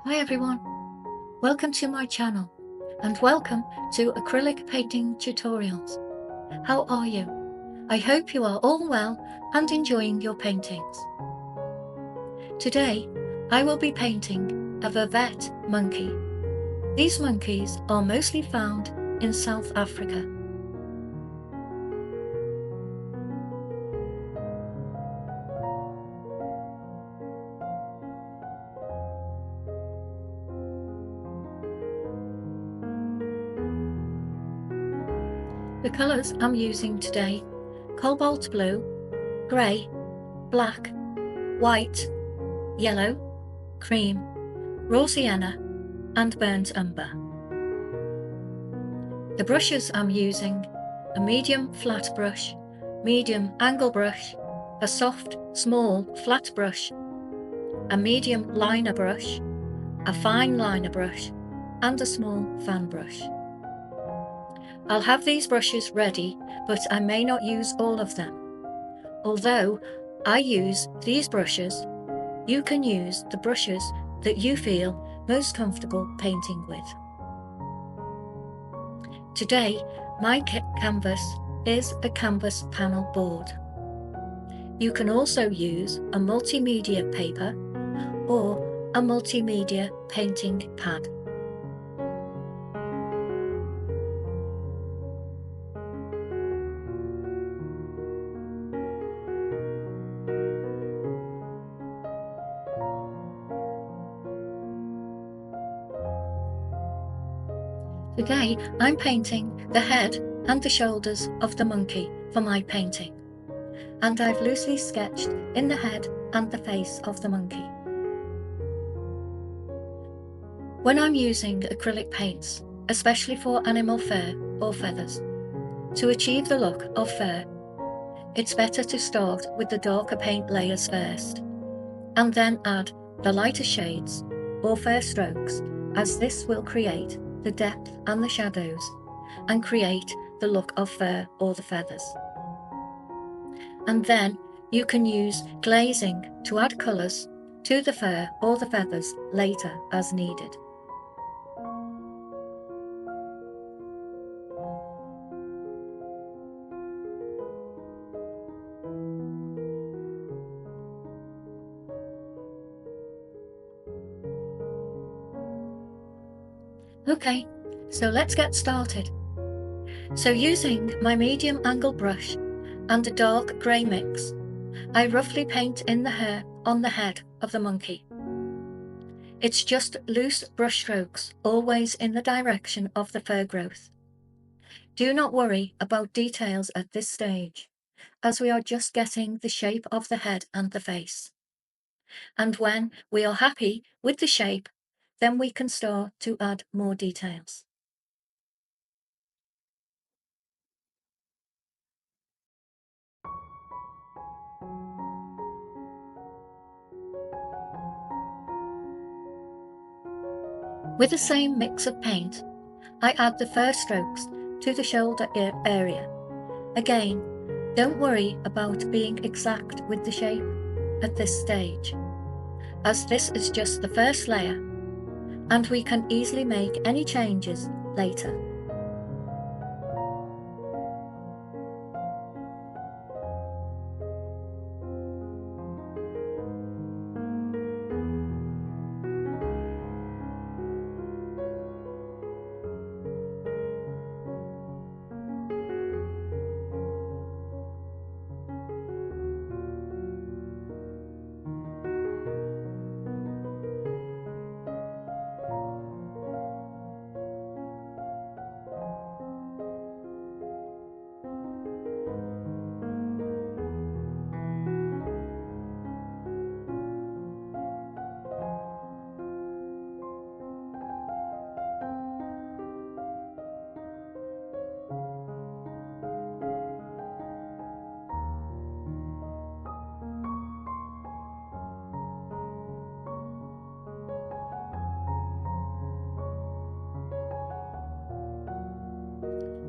Hi everyone, welcome to my channel and welcome to acrylic painting tutorials. How are you? I hope you are all well and enjoying your paintings. Today I will be painting a Vervet monkey. These monkeys are mostly found in South Africa. The colours I'm using today: cobalt blue, grey, black, white, yellow, cream, raw sienna and burnt umber. The brushes I'm using: a medium flat brush, medium angle brush, a soft small flat brush, a medium liner brush, a fine liner brush and a small fan brush. I'll have these brushes ready, but I may not use all of them. Although I use these brushes, you can use the brushes that you feel most comfortable painting with. Today, my canvas is a canvas panel board. You can also use a multimedia paper or a multimedia painting pad. Today I'm painting the head and the shoulders of the monkey for my painting, and I've loosely sketched in the head and the face of the monkey. When I'm using acrylic paints, especially for animal fur or feathers, to achieve the look of fur, it's better to start with the darker paint layers first, and then add the lighter shades or fur strokes, as this will create the depth and the shadows and create the look of fur or the feathers. And then you can use glazing to add colours to the fur or the feathers later as needed. Okay, so let's get started. So using my medium angle brush and a dark grey mix, I roughly paint in the hair on the head of the monkey. It's just loose brush strokes, always in the direction of the fur growth. Do not worry about details at this stage, as we are just getting the shape of the head and the face. And when we are happy with the shape, then we can start to add more details. With the same mix of paint, I add the fur strokes to the shoulder area. Again, don't worry about being exact with the shape at this stage, as this is just the first layer, and we can easily make any changes later.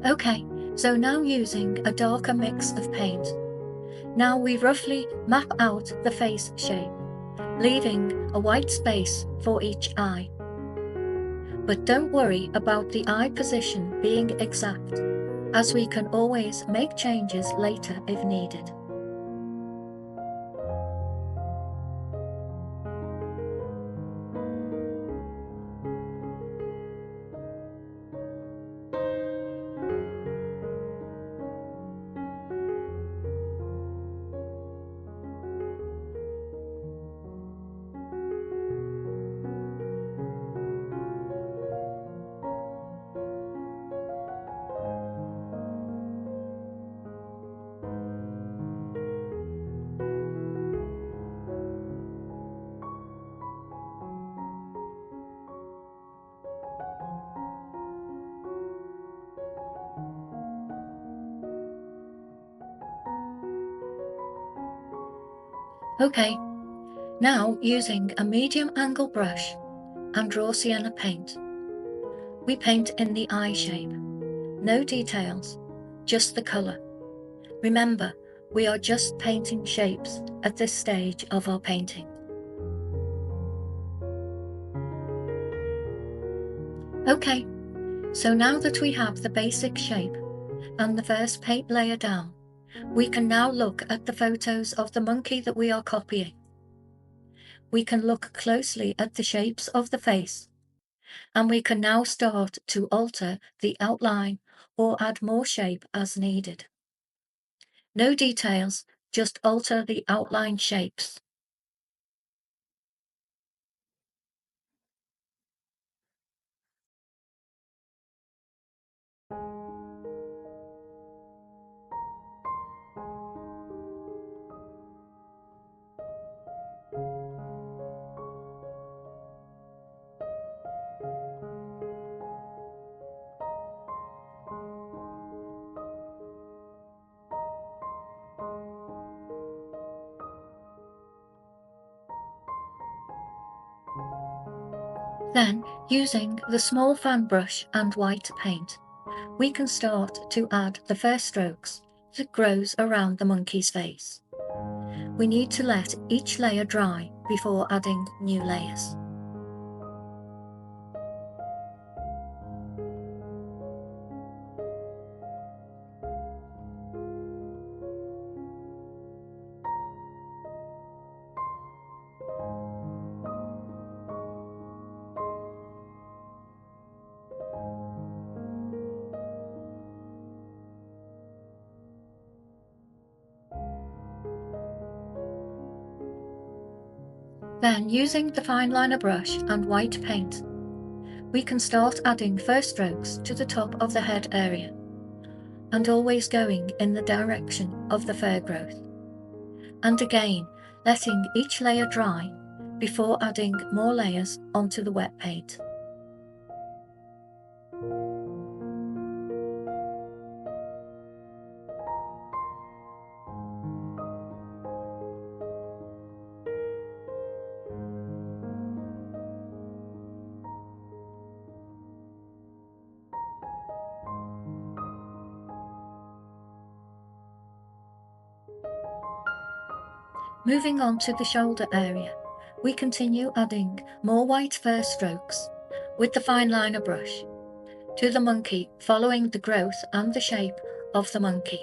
Okay, so now using a darker mix of paint, now we roughly map out the face shape, leaving a white space for each eye. But don't worry about the eye position being exact, as we can always make changes later if needed. Okay, now using a medium angle brush and raw sienna paint, we paint in the eye shape. No details, just the colour. Remember, we are just painting shapes at this stage of our painting. Okay, so now that we have the basic shape and the first paint layer down, we can now look at the photos of the monkey that we are copying. We can look closely at the shapes of the face, and we can now start to alter the outline or add more shape as needed. No details, just alter the outline shapes. Then, using the small fan brush and white paint, we can start to add the first strokes that grows around the monkey's face. We need to let each layer dry before adding new layers. Then, using the fine liner brush and white paint, we can start adding first strokes to the top of the head area, and always going in the direction of the fur growth. And again, letting each layer dry before adding more layers onto the wet paint. Moving on to the shoulder area, we continue adding more white fur strokes with the fine liner brush to the monkey, following the growth and the shape of the monkey.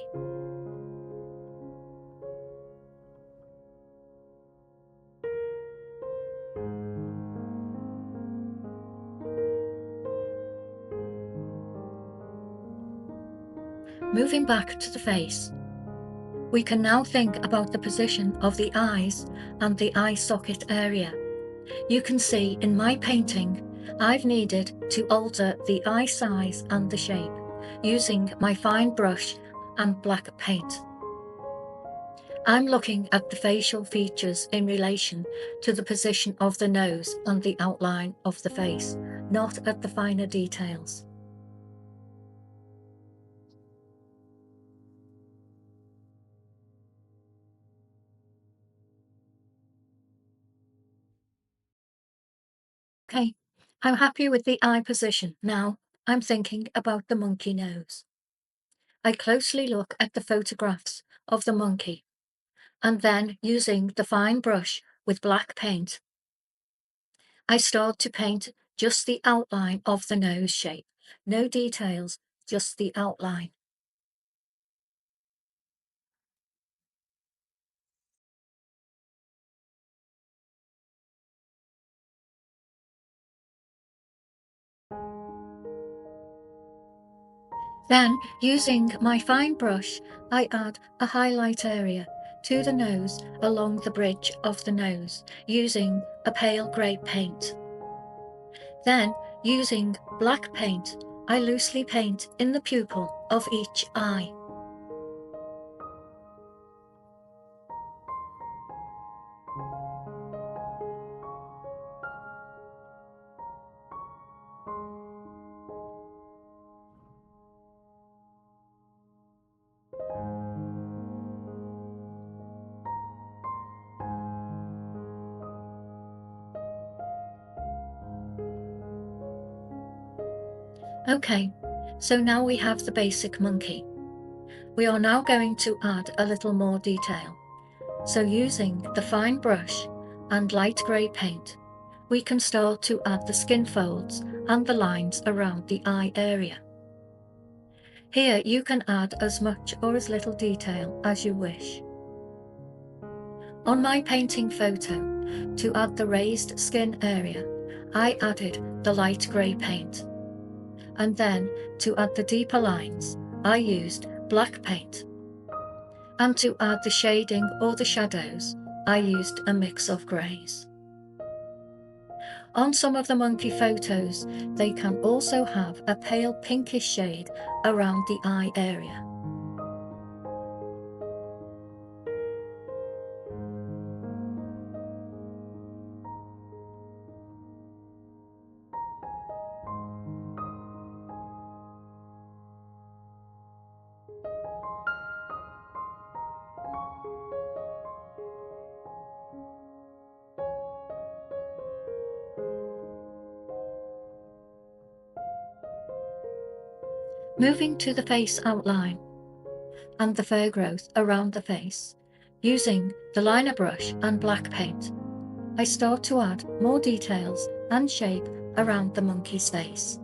Moving back to the face, we can now think about the position of the eyes and the eye socket area. You can see in my painting, I've needed to alter the eye size and the shape using my fine brush and black paint. I'm looking at the facial features in relation to the position of the nose and the outline of the face, not at the finer details. Okay, I'm happy with the eye position. Now I'm thinking about the monkey nose. I closely look at the photographs of the monkey, and then using the fine brush with black paint. I start to paint just the outline of the nose shape, no details, just the outline. Then, using my fine brush, I add a highlight area to the nose along the bridge of the nose, using a pale grey paint. Then, using black paint, I loosely paint in the pupil of each eye. Okay, so now we have the basic monkey. We are now going to add a little more detail. So using the fine brush and light grey paint, we can start to add the skin folds and the lines around the eye area. Here you can add as much or as little detail as you wish. On my painting photo, to add the raised skin area, I added the light grey paint. And then, to add the deeper lines, I used black paint. And to add the shading or the shadows, I used a mix of greys. On some of the monkey photos, they can also have a pale pinkish shade around the eye area. Moving to the face outline and the fur growth around the face, using the liner brush and black paint, I start to add more details and shape around the monkey's face.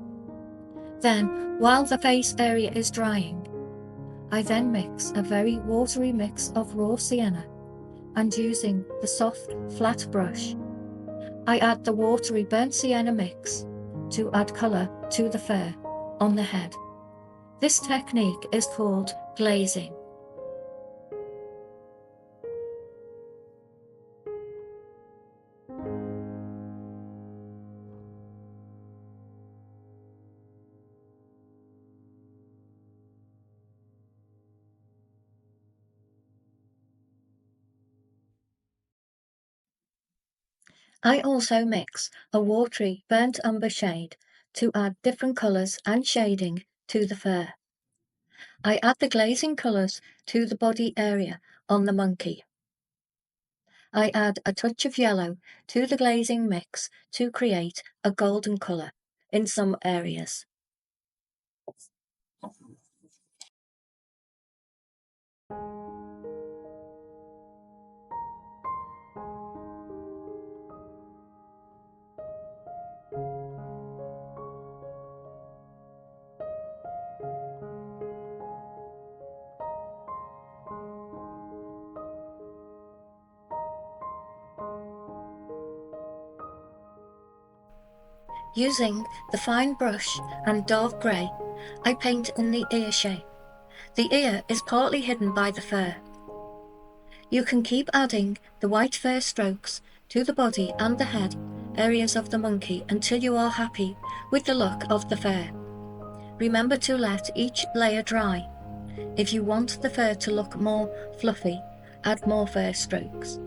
Then, while the face area is drying, I then mix a very watery mix of raw sienna, and using the soft, flat brush, I add the watery burnt sienna mix to add colour to the fur on the head. This technique is called glazing. I also mix a watery burnt umber shade to add different colours and shading to the fur. I add the glazing colours to the body area on the monkey. I add a touch of yellow to the glazing mix to create a golden colour in some areas. Using the fine brush and dark grey, I paint in the ear shape. The ear is partly hidden by the fur. You can keep adding the white fur strokes to the body and the head areas of the monkey until you are happy with the look of the fur. Remember to let each layer dry. If you want the fur to look more fluffy, add more fur strokes.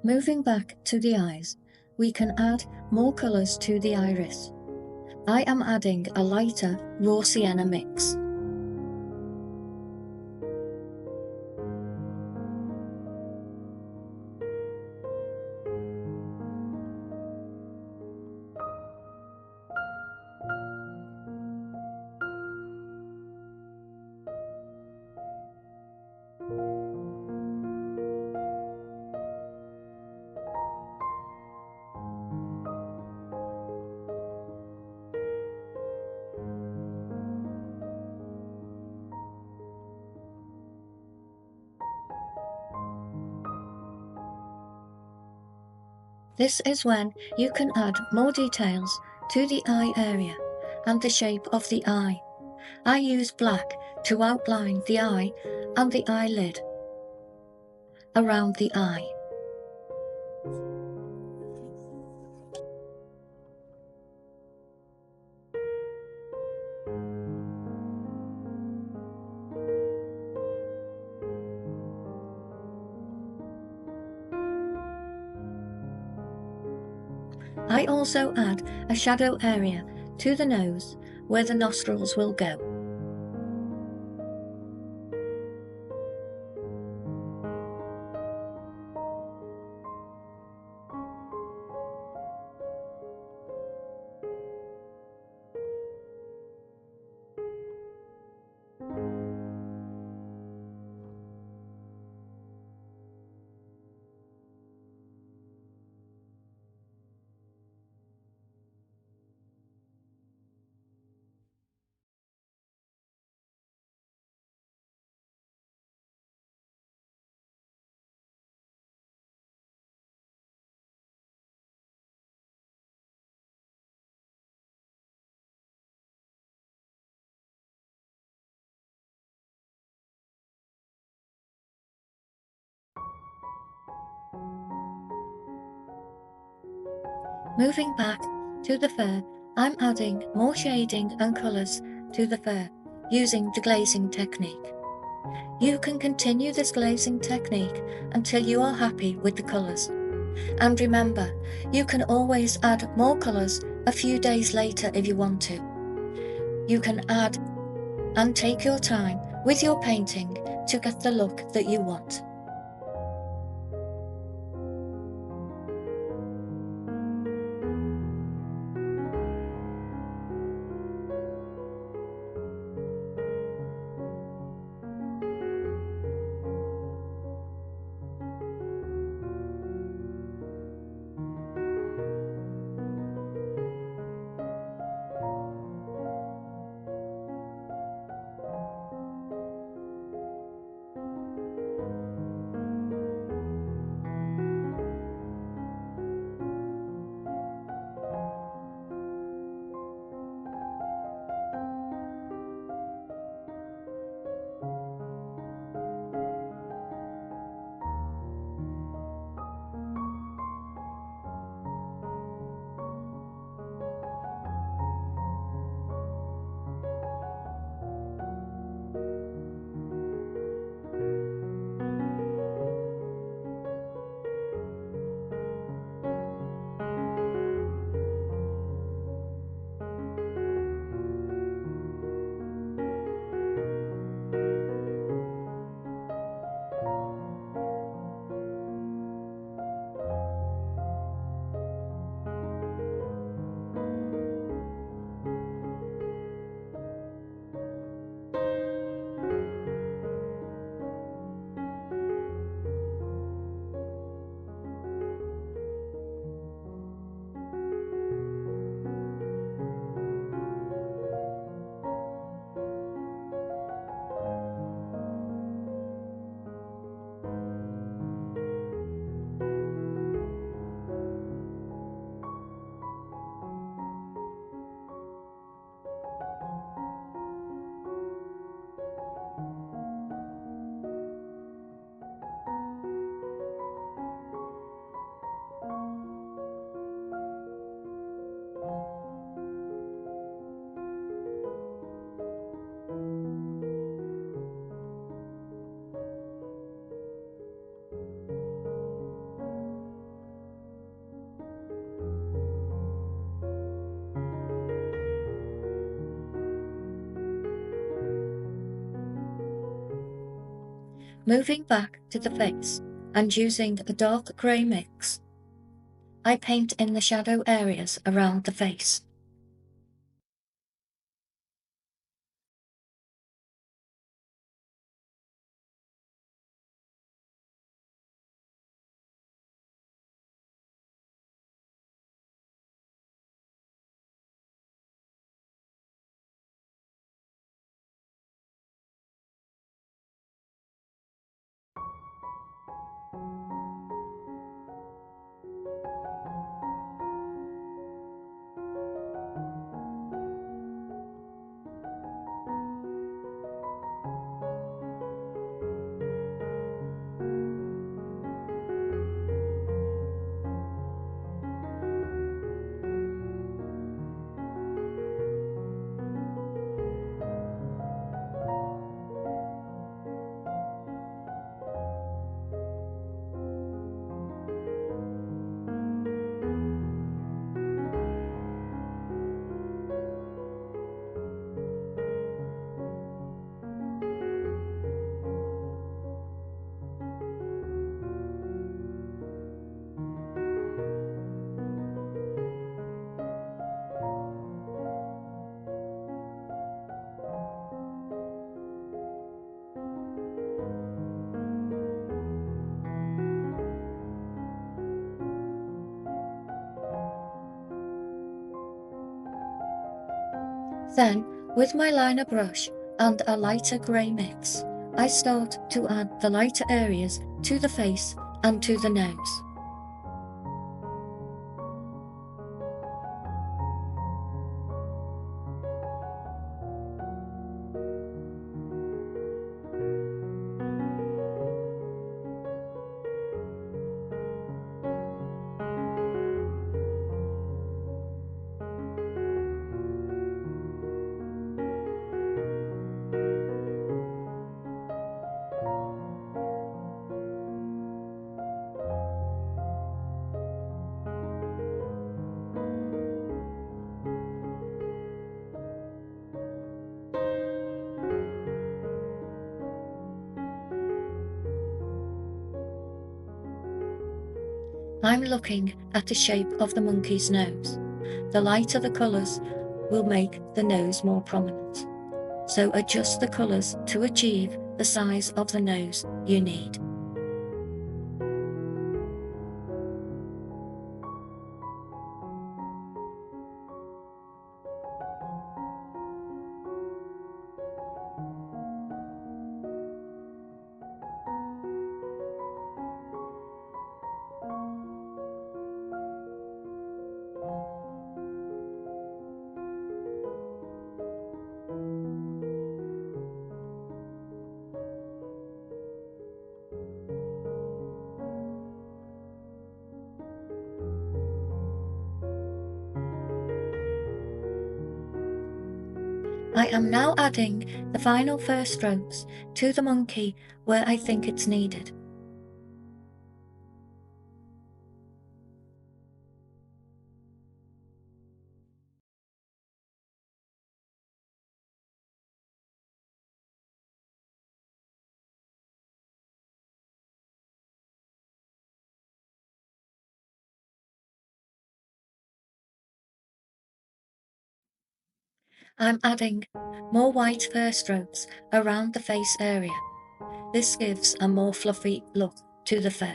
Moving back to the eyes, we can add more colours to the iris. I am adding a lighter raw sienna mix. This is when you can add more details to the eye area and the shape of the eye. I use black to outline the eye and the eyelid around the eye. I also add a shadow area to the nose where the nostrils will go. Moving back to the fur, I'm adding more shading and colours to the fur using the glazing technique. You can continue this glazing technique until you are happy with the colours. And remember, you can always add more colours a few days later if you want to. You can add and take your time with your painting to get the look that you want. Moving back to the face and using a dark grey mix, I paint in the shadow areas around the face. Then, with my liner brush and a lighter grey mix, I start to add the lighter areas to the face and to the nose. I'm looking at the shape of the monkey's nose. The lighter the colours will make the nose more prominent. So adjust the colours to achieve the size of the nose you need. I am now adding the final first strokes to the monkey where I think it's needed. I'm adding more white first strokes around the face area. This gives a more fluffy look to the fur.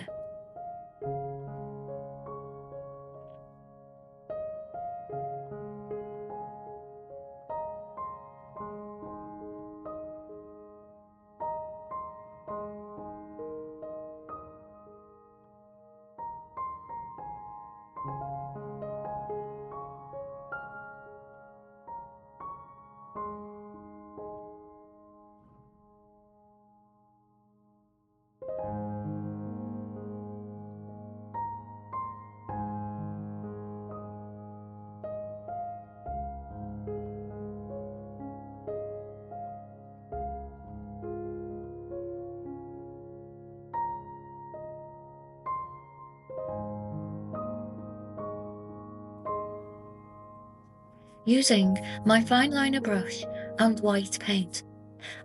Using my fine liner brush and white paint,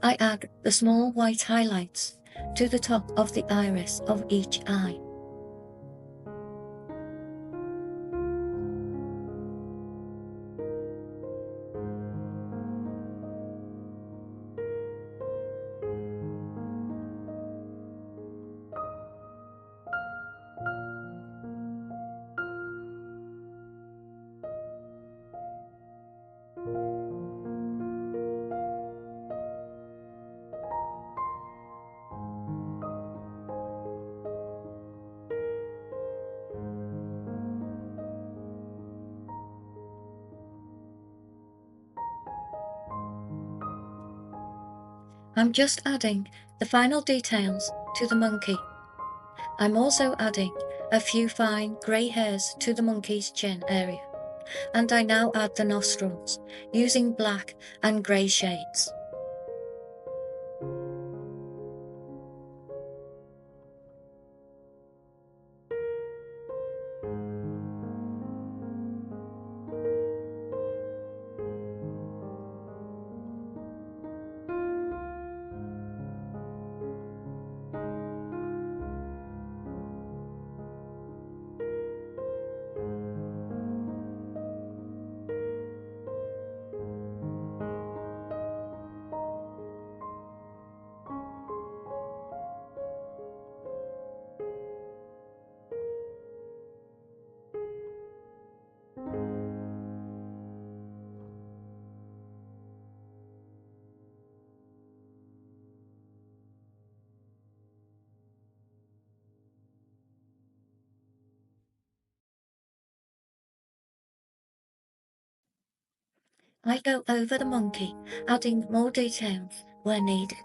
I add the small white highlights to the top of the iris of each eye. I'm just adding the final details to the monkey. I'm also adding a few fine grey hairs to the monkey's chin area, and I now add the nostrils using black and grey shades. I go over the monkey, adding more details where needed.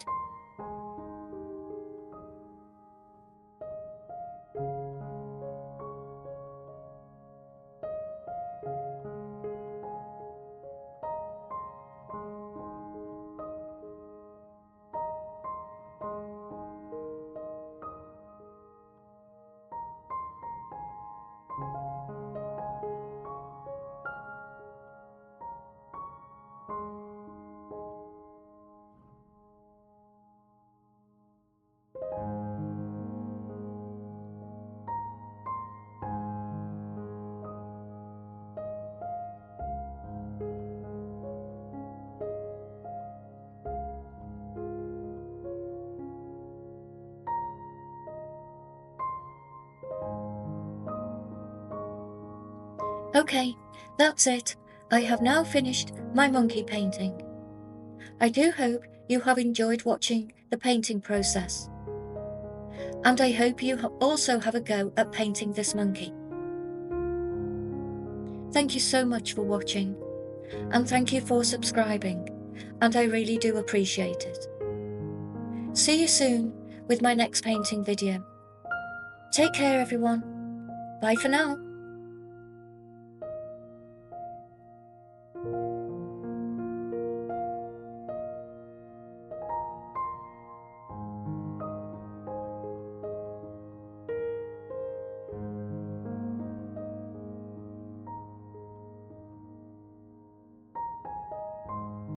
Okay, that's it. I have now finished my monkey painting. I do hope you have enjoyed watching the painting process. And I hope you also have a go at painting this monkey. Thank you so much for watching, and thank you for subscribing, and I really do appreciate it. See you soon with my next painting video. Take care everyone. Bye for now.